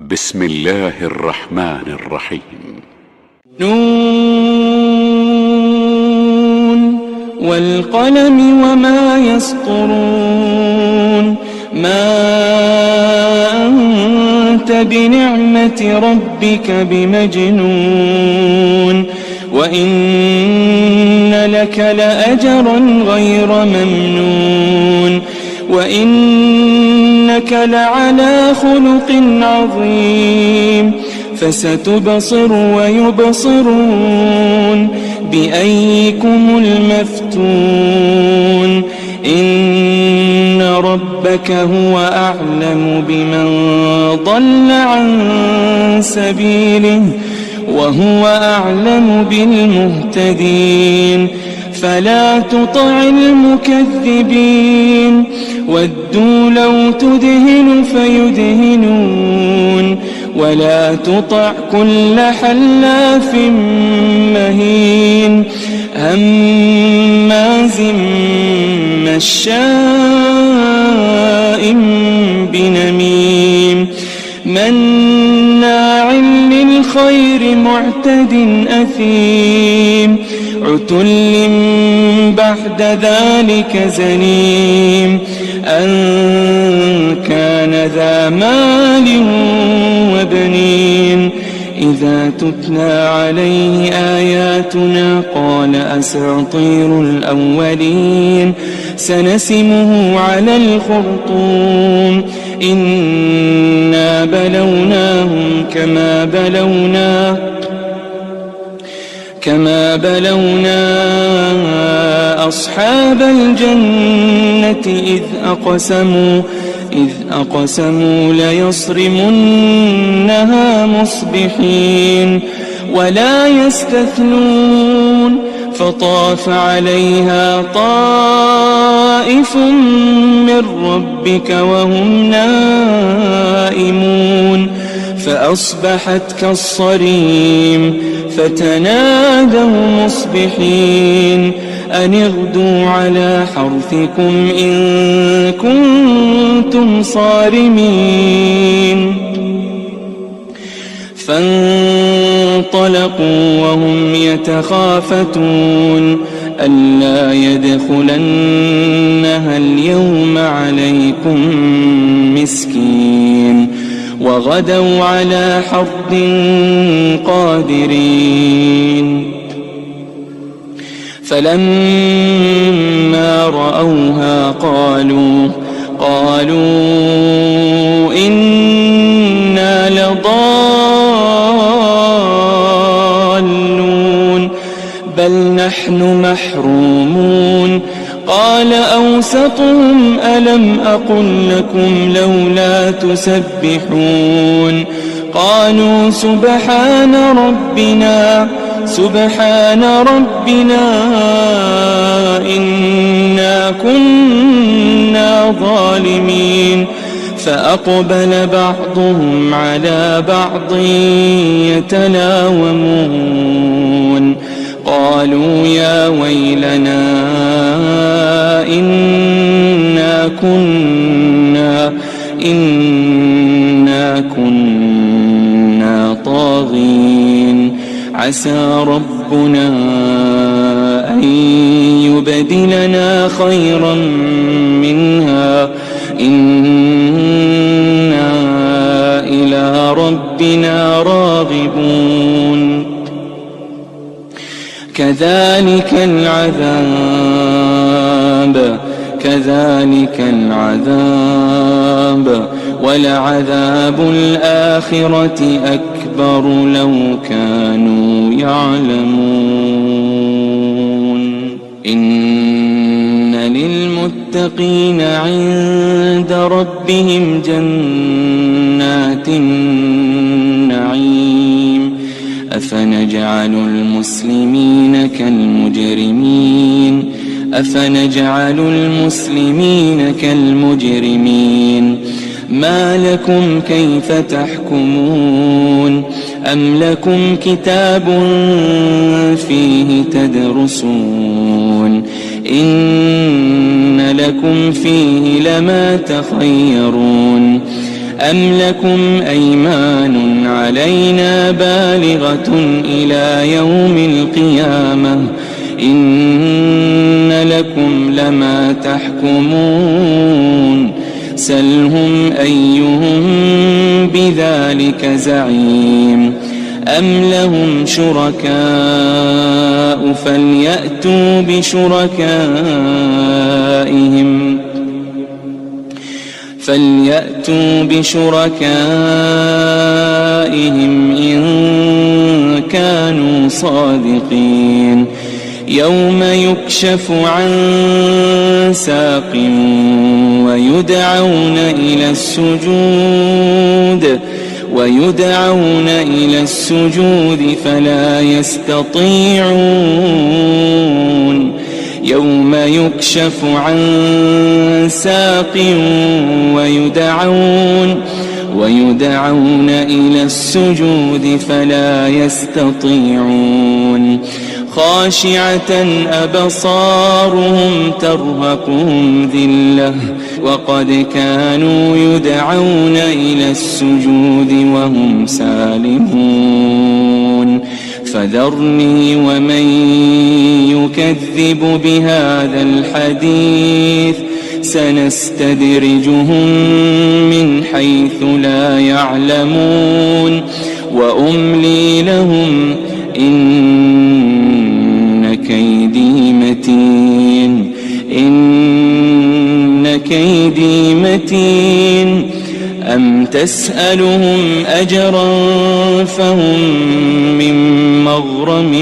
بسم الله الرحمن الرحيم. نون والقلم وما يسطرون. ما أنت بنعمة ربك بمجنون وإن لك لأجرا غير ممنون وإنك لعلى خلق عظيم. فستبصر ويبصرون بأيكم المفتون. إن ربك هو أعلم بمن ضل عن سبيله وهو أعلم بالمهتدين. فلا تطع المكذبين ودوا لو تدهن فيدهنون ولا تطع كل حلاف مهين هماز مشاء بنميم مناع للخير معتد أثيم عتل بعد ذلك زنيم أن كان ذا مال وبنين. إذا تتلى عليه آياتنا قال أساطير الأولين سنسمه على الخرطوم. إنا بلوناهم كما بلونا أصحاب الجنة إذ أقسموا ليصرمنها مصبحين ولا يستثنون. فطاف عليها طائف من ربك وهم نائمون فأصبحت كالصريم. فتنادوا مصبحين أن اغدوا على حرثكم إن كنتم صارمين. فانطلقوا وهم يتخافتون ألا يدخلنها اليوم عليكم مسكين وغدوا على حرد قادرين. فلما رأوها قالوا إنا لضالون بل نحن محرومون. قال أوسطهم ألم أقل لكم لولا تسبحون. قالوا سبحان ربنا إنا كنا ظالمين. فأقبل بعضهم على بعض يتلاومون قالوا يا ويلنا إنا كنا طاغين. عسى ربنا أن يبدلنا خيرا منها إنا إلى ربنا راغبون. كذلك العذاب ولعذاب الآخرة أكبر لو كانوا يعلمون. إن للمتقين عند ربهم جنات النعيم. أفنجعل المسلمين كالمجرمين ما لكم كيف تحكمون. أم لكم كتاب فيه تدرسون إن لكم فيه لما تخيرون. أم لكم أيمان علينا بالغة إلى يوم القيامة إن لكم لما تحكمون سلهم أيهم بذلك زعيم أم لهم شركاء فليأتوا بشركائهم إن كانوا صادقين يوم يكشف عن ساق ويدعون إلى السجود فلا يستطيعون يوم يكشف عن ساق ويدعون إلى السجود فلا يستطيعون خاشعة أبصارهم ترهقهم ذلة وقد كانوا يدعون إلى السجود وهم سالمون فذرني ومن يكذب بهذا الحديث سنستدرجهم من حيث لا يعلمون وأملي لهم إن كيدي متين أم تسألهم أجرا فهم من مغرم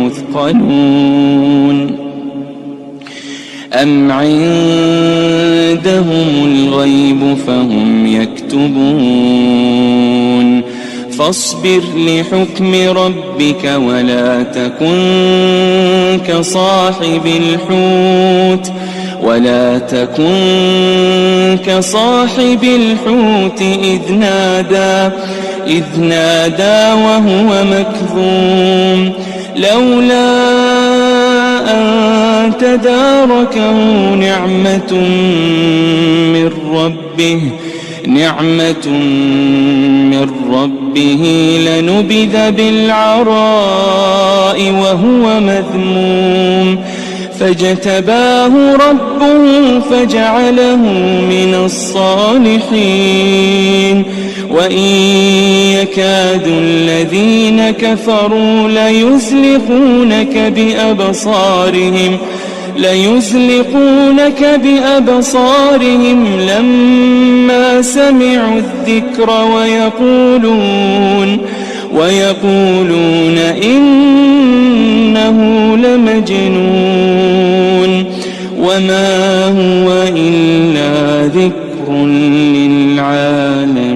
مثقلون أم عندهم الغيب فهم يكتبون فاصبر لحكم ربك ولا تكن كصاحب الحوت إذ نادى وهو مكظوم لولا أن تداركه نعمة من ربه لنبذ بالعراء وهو مذموم فاجتباه ربه فجعله من الصالحين وإن يكاد الذين كفروا ليزلقونك بأبصارهم لما سمعوا الذكر ويقولون إنه لمجنون وما هو إلا ذكر للعالمين.